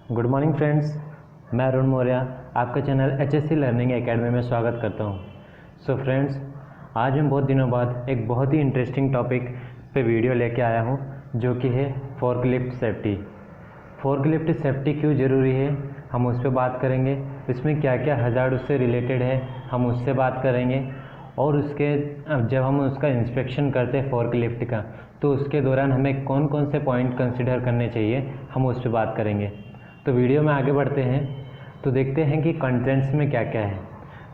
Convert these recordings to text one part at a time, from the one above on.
Good morning friends, मैं अरुण मौर्य आपका channel HSC learning academy में स्वागत करता हूं। सो फ्रेंड्स, आज मैं बहुत दिनों बाद एक बहुत ही इंटरेस्टिंग टॉपिक पे वीडियो लेके आया हूं, जो कि है फोर्कलिफ्ट सेफ्टी। फोर्कलिफ्ट सेफ्टी क्यों ज़रूरी है, हम उस पर बात करेंगे। इसमें क्या क्या हज़ार्ड उससे रिलेटेड है, हम उससे बात करेंगे। और उसके जब हम उसका इंस्पेक्शन करते हैं फोर्कलिफ्ट का, तो उसके दौरान हमें कौन कौन से पॉइंट कंसिडर करने चाहिए, हम उस पर बात करेंगे। तो वीडियो में आगे बढ़ते हैं तो देखते हैं कि कंटेंट्स में क्या क्या है।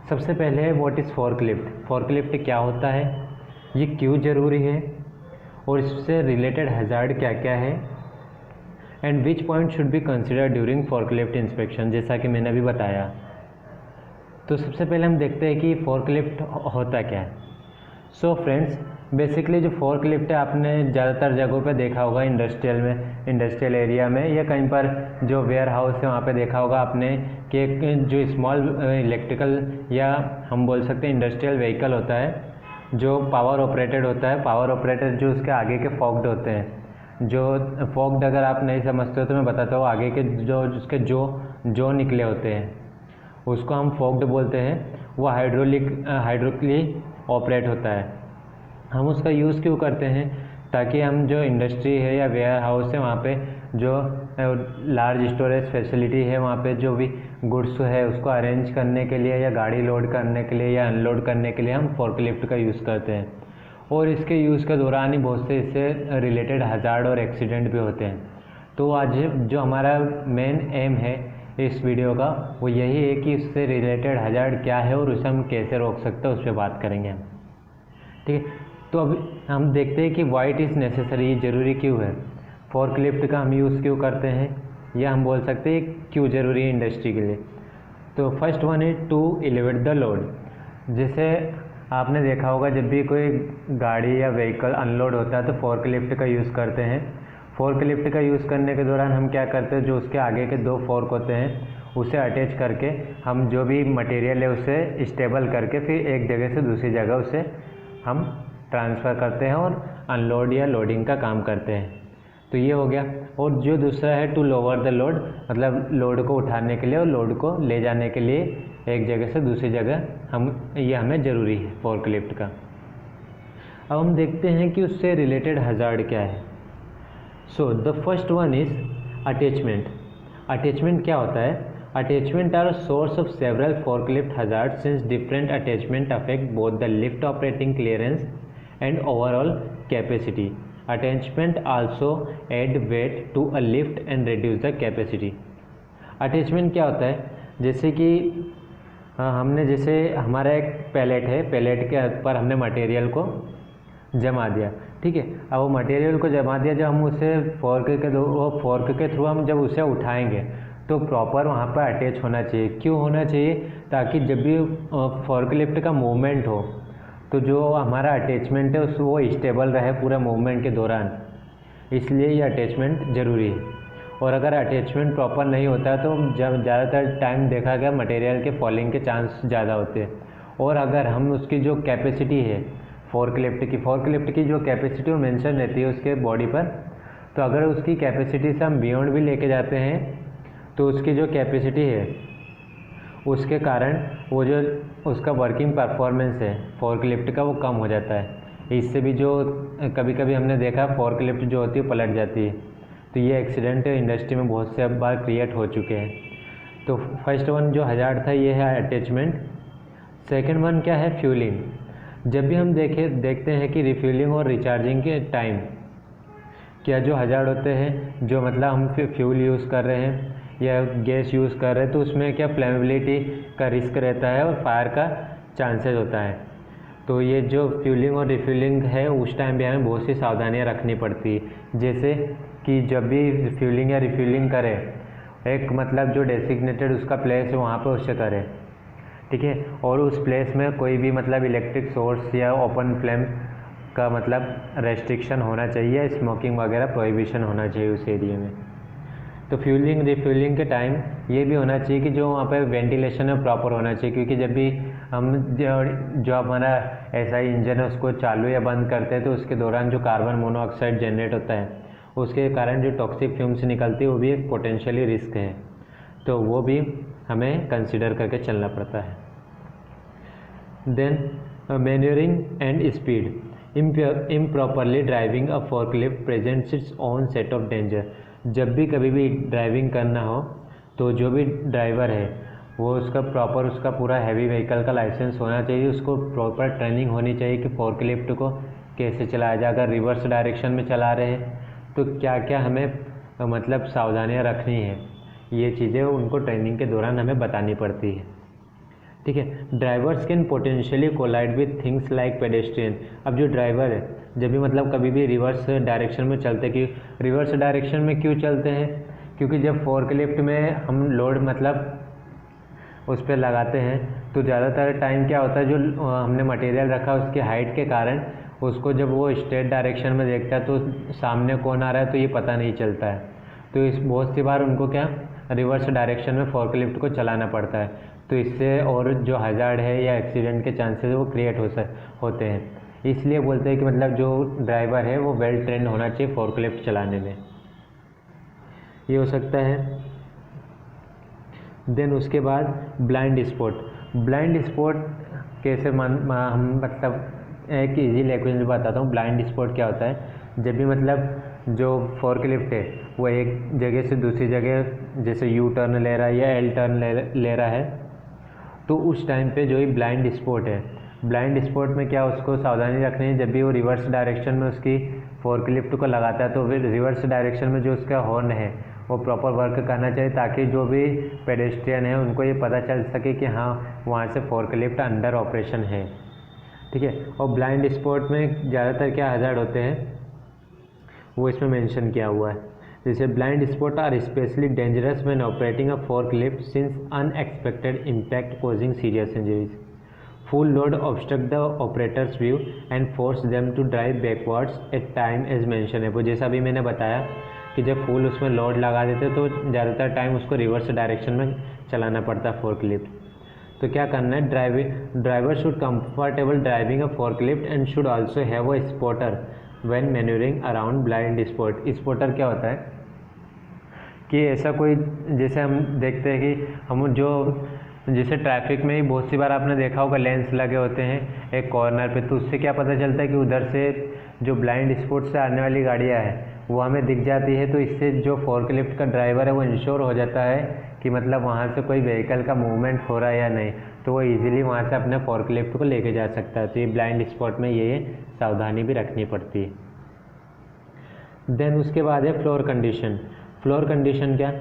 सबसे पहले है व्हाट इज़ फोर्कलिफ्ट। फोर्कलिफ्ट क्या होता है, ये क्यों ज़रूरी है, और इससे रिलेटेड हज़ार्ड क्या क्या है, and which point should be consider during forklift inspection, जैसा कि मैंने अभी बताया। तो सबसे पहले हम देखते हैं कि फोर्कलिफ्ट होता क्या है। सो फ्रेंड्स, बेसिकली जो फोर्कलिफ्ट है आपने ज़्यादातर जगहों पे देखा होगा, इंडस्ट्रियल एरिया में या कहीं पर जो वेयर हाउस है वहाँ पे देखा होगा आपने कि एक जो स्मॉल इलेक्ट्रिकल या हम बोल सकते हैं इंडस्ट्रियल व्हीकल होता है जो पावर ऑपरेटेड होता है। पावर ऑपरेटेड जो उसके आगे के फोक्ड होते हैं, जो फोक्ड अगर आप नहीं समझते हो तो मैं बताता हूँ। आगे के जो उसके जो निकले होते हैं उसको हम फोक्ड बोलते हैं। वो हाइड्रोलिकली ऑपरेट होता है। हम उसका यूज़ क्यों करते हैं, ताकि हम जो इंडस्ट्री है या वेयर हाउस है वहाँ पे जो लार्ज स्टोरेज फैसिलिटी है वहाँ पे जो भी गुड्स है उसको अरेंज करने के लिए या गाड़ी लोड करने के लिए या अनलोड करने के लिए हम फोर्कलिफ्ट का यूज़ करते हैं। और इसके यूज़ के दौरान ही बहुत से इससे रिलेटेड हज़ार्ड और एक्सीडेंट भी होते हैं। तो आज जो हमारा मेन एम है इस वीडियो का वो यही है कि इससे रिलेटेड हज़ार्ड क्या है और उसे हम कैसे रोक सकते हैं, उस पर बात करेंगे हम। ठीक है, तो अब हम देखते हैं कि वाई इट इज़ नेसेसरी, ज़रूरी क्यों है, फोर्कलिफ्ट का हम यूज़ क्यों करते हैं, या हम बोल सकते हैं क्यों ज़रूरी है इंडस्ट्री के लिए। तो फर्स्ट वन है टू एलिवेट द लोड। जैसे आपने देखा होगा जब भी कोई गाड़ी या व्हीकल अनलोड होता है तो फोर्कलिफ्ट का यूज़ करते हैं। फोर्कलिफ्ट का यूज़ करने के दौरान हम क्या करते हैं, जो उसके आगे के दो फोर्क होते हैं उसे अटैच करके हम जो भी मटेरियल है उसे स्टेबल करके फिर एक जगह से दूसरी जगह उसे हम ट्रांसफ़र करते हैं और अनलोड या लोडिंग का काम करते हैं। तो ये हो गया। और जो दूसरा है टू लोअर द लोड, मतलब लोड को उठाने के लिए और लोड को ले जाने के लिए एक जगह से दूसरी जगह हमें ज़रूरी है फोर्कलिफ्ट का। अब हम देखते हैं कि उससे रिलेटेड हज़ार्ड क्या है। So the first one is attachment. Attachment क्या होता है? Attachment are a source of several forklift hazards since different attachment affect both the lift operating clearance and overall capacity. Attachment also add weight to a lift and reduce the capacity. Attachment क्या होता है? जैसे कि जैसे हमारा एक palette है, palette के ऊपर हमने मटेरियल को जमा दिया। ठीक है, अब वो मटेरियल को जमा दिया, जब हम उसे फोर्क के थ्रू हम जब उसे उठाएंगे तो प्रॉपर वहाँ पर अटैच होना चाहिए। क्यों होना चाहिए? ताकि जब भी फोर्कलिफ्ट का मूवमेंट हो तो जो हमारा अटैचमेंट है वो स्टेबल रहे पूरे मूवमेंट के दौरान, इसलिए ये अटैचमेंट ज़रूरी है। और अगर अटैचमेंट प्रॉपर नहीं होता तो जब ज़्यादातर टाइम देखा गया मटेरियल के फॉलिंग के चांस ज़्यादा होते हैं। और अगर हम उसकी जो कैपेसिटी है फोर्कलिफ्ट की जो कैपेसिटी वो मेंशन रहती है उसके बॉडी पर, तो अगर उसकी कैपेसिटी से हम बियॉन्ड भी लेके जाते हैं तो उसकी जो कैपेसिटी है उसके कारण वो जो उसका वर्किंग परफॉर्मेंस है फोर्कलिफ्ट का वो कम हो जाता है। इससे भी जो कभी कभी हमने देखा फोर्कलिफ्ट जो होती है पलट जाती है। तो ये एक्सीडेंट इंडस्ट्री में बहुत से बार क्रिएट हो चुके हैं। तो फर्स्ट वन जो हज़ार्ड था ये है अटैचमेंट। सेकेंड वन क्या है? फ्यूलिंग। जब भी हम देखते हैं कि रिफ्यूलिंग और रिचार्जिंग के टाइम क्या जो हज़ार्ड होते हैं, जो मतलब हम फ्यूल यूज़ कर रहे हैं या गैस यूज़ कर रहे हैं तो उसमें क्या फ्लेमेबिलिटी का रिस्क रहता है और फायर का चांसेस होता है। तो ये जो फ्यूलिंग और रिफ्यूलिंग है उस टाइम भी हमें बहुत सी सावधानियां रखनी पड़ती है। जैसे कि जब भी फ्यूलिंग या रिफ्यूलिंग करें, एक मतलब जो डेसिग्नेटेड उसका प्लेस है वहाँ पर उससे करें। ठीक है, और उस प्लेस में कोई भी मतलब इलेक्ट्रिक सोर्स या ओपन फ्लेम का मतलब रेस्ट्रिक्शन होना चाहिए, स्मोकिंग वगैरह प्रोहिबिशन होना चाहिए उस एरिया में। तो फ्यूलिंग रिफ्यूलिंग के टाइम ये भी होना चाहिए कि जो वहाँ पे वेंटिलेशन है प्रॉपर होना चाहिए, क्योंकि जब भी हम जो हमारा ऐसा इंजन है उसको चालू या बंद करते हैं तो उसके दौरान जो कार्बन मोनोऑक्साइड जनरेट होता है उसके कारण जो टॉक्सिक फ्यूम्स निकलती है वो भी एक पोटेंशियली रिस्क है, तो वो भी हमें कंसिडर करके चलना पड़ता है। Then manoeuvring and speed, improperly driving a forklift presents its own set of danger. जब भी कभी भी ड्राइविंग करना हो तो जो भी ड्राइवर है वो उसका पूरा हैवी व्हीकल का लाइसेंस होना चाहिए, उसको प्रॉपर ट्रेनिंग होनी चाहिए कि फोर्कलिफ्ट को कैसे चलाया जाए। अगर रिवर्स डायरेक्शन में चला रहे हैं तो क्या क्या हमें मतलब सावधानियां रखनी है, ये चीज़ें उनको ट्रेनिंग के दौरान हमें बतानी पड़ती है। ठीक है। Drivers can potentially collide with things like pedestrian. अब जो ड्राइवर है जब भी मतलब कभी भी रिवर्स डायरेक्शन में चलते, कि रिवर्स डायरेक्शन में क्यों चलते हैं, क्योंकि जब फोर्कलिफ्ट में हम लोड मतलब उस पर लगाते हैं तो ज़्यादातर टाइम क्या होता है, जो हमने मटेरियल रखा उसकी हाइट के कारण उसको जब वो स्ट्रेट डायरेक्शन में देखता है तो सामने कौन आ रहा है तो ये पता नहीं चलता है। तो इस बहुत सी बार उनको क्या रिवर्स डायरेक्शन में फोर्कलिफ्ट को चलाना पड़ता है, तो इससे और जो हजार्ड है या एक्सीडेंट के चांसेस वो क्रिएट होते हैं। इसलिए बोलते हैं कि मतलब जो ड्राइवर है वो वेल ट्रेंड होना चाहिए फोर्कलिफ्ट चलाने में, ये हो सकता है। देन उसके बाद ब्लाइंड स्पॉट। ब्लाइंड स्पॉट कैसे हम मतलब एक इजी लैंग्वेज में बताता हूँ। ब्लाइंड स्पॉट क्या होता है, जब भी मतलब जो फोर्कलिफ्ट है वो एक जगह से दूसरी जगह जैसे यू टर्न ले रहा है या एल टर्न ले रहा है, तो उस टाइम पे जो ही ब्लाइंड स्पॉट है, ब्लाइंड स्पॉट में क्या उसको सावधानी रखनी है। जब भी वो रिवर्स डायरेक्शन में उसकी फोर्कलिफ्ट को लगाता है तो फिर रिवर्स डायरेक्शन में जो उसका हॉर्न है वो प्रॉपर वर्क करना चाहिए, ताकि जो भी पेडेस्ट्रियन है उनको ये पता चल सके कि हाँ वहाँ से फोर्कलिफ्ट अंडर ऑपरेशन है। ठीक है। और ब्लाइंड स्पॉट में ज़्यादातर क्या हजार्ड होते हैं वो इसमें मेंशन किया हुआ है। जैसे blind spot are especially dangerous when operating a forklift since unexpected impact causing serious injuries. Full load obstruct the operator's view and force them to drive backwards at time as mention है। वो जैसा भी मैंने बताया कि जब full उसमें load लगा देते तो ज़्यादातर टाइम उसको रिवर्स डायरेक्शन में चलाना पड़ता है फोर्कलिफ्ट। तो क्या करना है, driver should comfortable driving a forklift and should also have a spotter when manuring around blind spot. Spotter क्या होता है कि ऐसा कोई, जैसे हम देखते हैं कि हम जो जैसे ट्रैफिक में ही बहुत सी बार आपने देखा होगा लेंस लगे होते हैं एक कॉर्नर पे, तो उससे क्या पता चलता है कि उधर से जो ब्लाइंड स्पॉट से आने वाली गाड़ियाँ हैं वो हमें दिख जाती है। तो इससे जो फोर्कलिफ्ट का ड्राइवर है वो इंश्योर हो जाता है कि मतलब वहाँ से कोई व्हीकल का मूवमेंट हो रहा है या नहीं, तो वो इजीली वहाँ से अपने फोर्कलिफ्ट को लेके जा सकता है। तो ये ब्लाइंड स्पॉट में ये सावधानी भी रखनी पड़ती है। देन उसके बाद है फ्लोर कंडीशन। फ्लोर कंडीशन क्या,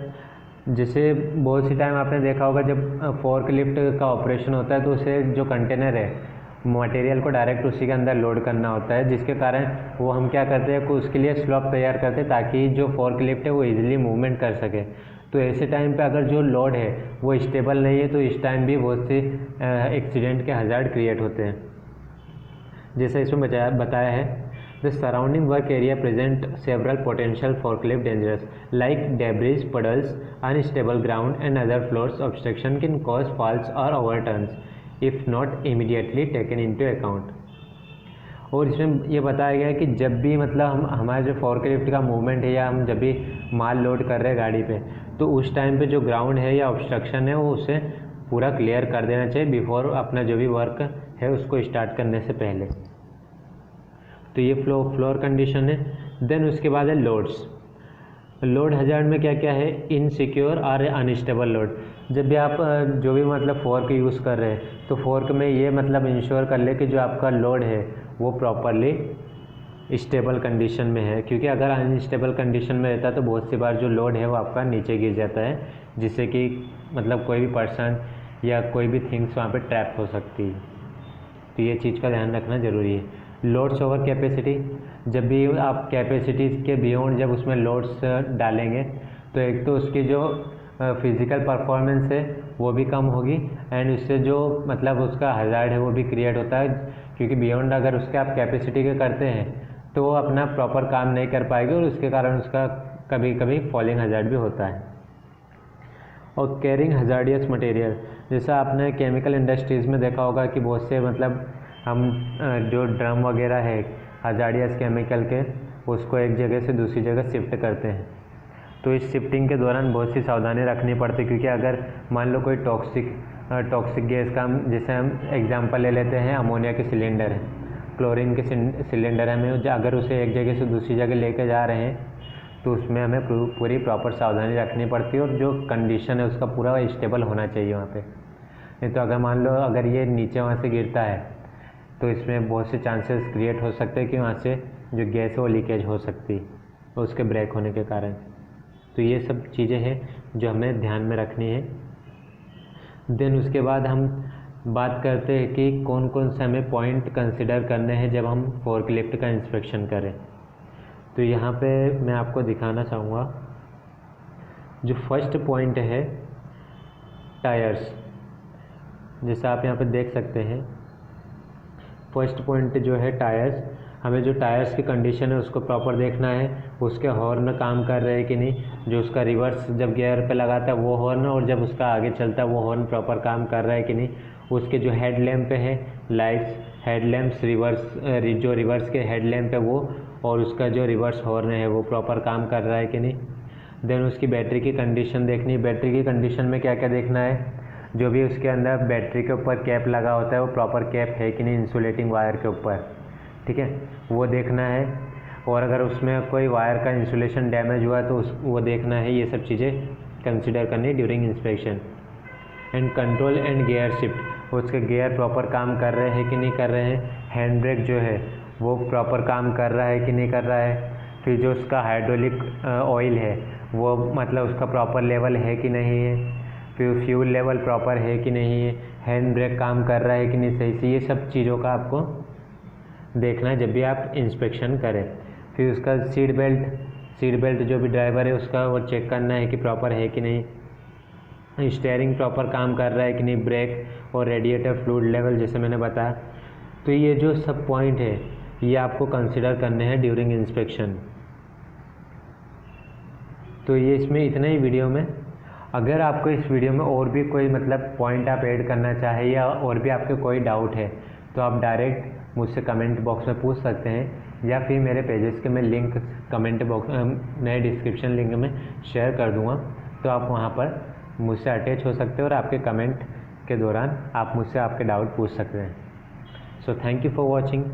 जैसे बहुत सी टाइम आपने देखा होगा जब फोर्कलिफ्ट का ऑपरेशन होता है तो उसे जो कंटेनर है मटेरियल को डायरेक्ट उसी के अंदर लोड करना होता है, जिसके कारण वो हम क्या करते हैं कि उसके लिए स्लॉप तैयार करते हैं ताकि जो फोर्कलिफ्ट है वो इजीली मूवमेंट कर सके। तो ऐसे टाइम पे अगर जो लोड है वो स्टेबल नहीं है तो इस टाइम भी बहुत से एक्सीडेंट के हजार्ड क्रिएट होते हैं। जैसे इसमें बताया है, the surrounding work area present several potential forklift dangerous like debris, puddles, unstable ground and other floors obstruction can cause falls or overturns if not immediately taken into account। और इसमें ये बताया गया है कि जब भी मतलब हम हमारा जो फोर्कलिफ्ट का मूवमेंट है या हम जब भी माल लोड कर रहे हैं गाड़ी पे, तो उस टाइम पे जो ग्राउंड है या ऑब्स्ट्रक्शन है वो उसे पूरा क्लियर कर देना चाहिए बिफोर अपना जो भी वर्क है उसको स्टार्ट करने से पहले। तो ये फ्लोर कंडीशन है। देन उसके बाद है लोड्स। लोड हजार्ड में क्या क्या है, इनसिक्योर और अनस्टेबल लोड। जब भी आप जो भी मतलब फोर्क यूज़ कर रहे हैं तो फोर्क में ये मतलब इंश्योर कर ले कि जो आपका लोड है वो प्रॉपरली स्टेबल कंडीशन में है, क्योंकि अगर अनस्टेबल कंडीशन में रहता है तो बहुत सी बार जो लोड है वो आपका नीचे गिर जाता है, जिससे कि मतलब कोई भी पर्सन या कोई भी थिंग्स वहाँ पे ट्रैप हो सकती है। तो ये चीज़ का ध्यान रखना ज़रूरी है। लोड्स ओवर कैपेसिटी, जब भी आप कैपेसिटी के बियॉन्ड जब उसमें लोड्स डालेंगे तो एक तो उसकी जो फिज़िकल परफॉर्मेंस है वो भी कम होगी एंड उससे जो मतलब उसका हजार्ड है वो भी क्रिएट होता है, क्योंकि बियॉन्ड अगर उसके आप कैपेसिटी के करते हैं तो वो अपना प्रॉपर काम नहीं कर पाएगी और उसके कारण उसका कभी कभी फॉलिंग हजार्ड भी होता है। और कैरिंग हजार्डियस मटेरियल, जैसा आपने केमिकल इंडस्ट्रीज़ में देखा होगा कि बहुत से मतलब हम जो ड्रम वगैरह है हजार्डियस केमिकल के उसको एक जगह से दूसरी जगह शिफ्ट करते हैं। तो इस शिफ्टिंग के दौरान बहुत सी सावधानी रखनी पड़ती है, क्योंकि अगर मान लो कोई टॉक्सिक गैस का जैसे हम एग्जांपल ले लेते हैं, अमोनिया के सिलेंडर है, क्लोरीन के सिलेंडर है, हमें अगर उसे एक जगह से दूसरी जगह लेके जा रहे हैं तो उसमें हमें पूरी प्रॉपर सावधानी रखनी पड़ती है, और जो कंडीशन है उसका पूरा स्टेबल होना चाहिए वहाँ पे। नहीं तो अगर मान लो अगर ये नीचे वहाँ से गिरता है तो इसमें बहुत से चांसेस क्रिएट हो सकते हैं कि वहाँ से जो गैस है वो लीकेज हो सकती है उसके ब्रेक होने के कारण। तो ये सब चीज़ें हैं जो हमें ध्यान में रखनी है। देन उसके बाद हम बात करते हैं कि कौन कौन से हमें पॉइंट कंसिडर करने हैं जब हम फोर्कलिफ्ट का इंस्पेक्शन करें। तो यहाँ पे मैं आपको दिखाना चाहूँगा, जो फर्स्ट पॉइंट है टायर्स, जैसा आप यहाँ पे देख सकते हैं। फर्स्ट पॉइंट जो है टायर्स, हमें जो टायर्स की कंडीशन है उसको प्रॉपर देखना है, उसके हॉर्न काम कर रहे हैं कि नहीं, जो उसका रिवर्स जब गियर पे लगाता है वो हॉर्न, और जब उसका आगे चलता है वो हॉर्न प्रॉपर काम कर रहा है कि नहीं, उसके जो हेड लैम्प है, लाइट्स, हेड लैम्प्स, जो रिवर्स के हेड लैम्प है वो, और उसका जो रिवर्स हॉर्न है वो प्रॉपर काम कर रहा है कि नहीं। देन उसकी बैटरी की कंडीशन देखनी। बैटरी की कंडीशन में क्या क्या देखना है, जो भी उसके अंदर बैटरी के ऊपर कैप लगा होता है वो प्रॉपर कैप है कि नहीं इंसुलेटिंग वायर के ऊपर, ठीक है, वो देखना है। और अगर उसमें कोई वायर का इंसुलेशन डैमेज हुआ है तो वो देखना है। ये सब चीज़ें कंसिडर करनी during inspection. And control and gear shift, उसके गियर प्रॉपर काम कर रहे हैं कि नहीं कर रहे हैं। हैंड ब्रेक जो है वो प्रॉपर काम कर रहा है कि नहीं कर रहा है। फिर जो उसका हाइड्रोलिक ऑयल है वो मतलब उसका प्रॉपर लेवल है कि नहीं है। फिर फ्यूल लेवल प्रॉपर है कि नहीं है। हैंड ब्रेक काम कर रहा है कि नहीं सही से। ये सब चीज़ों का आपको देखना है जब भी आप इंस्पेक्शन करें। फिर उसका सीट बेल्ट जो भी ड्राइवर है उसका वो चेक करना है कि प्रॉपर है कि नहीं। स्टीयरिंग प्रॉपर काम कर रहा है कि नहीं। ब्रेक और रेडिएटर फ्लूइड लेवल जैसे मैंने बताया। तो ये जो सब पॉइंट है ये आपको कंसिडर करने हैं ड्यूरिंग इंस्पेक्शन। तो ये इसमें इतना ही वीडियो में। अगर आपको इस वीडियो में और भी कोई मतलब पॉइंट आप ऐड करना चाहे या और भी आपके कोई डाउट है तो आप डायरेक्ट मुझसे कमेंट बॉक्स में पूछ सकते हैं, या फिर मेरे पेजेस के मैं लिंक कमेंट बॉक्स मैं डिस्क्रिप्शन लिंक में शेयर कर दूंगा, तो आप वहां पर मुझसे अटैच हो सकते हैं और आपके कमेंट के दौरान आप मुझसे आपके डाउट पूछ सकते हैं। So thank you for watching.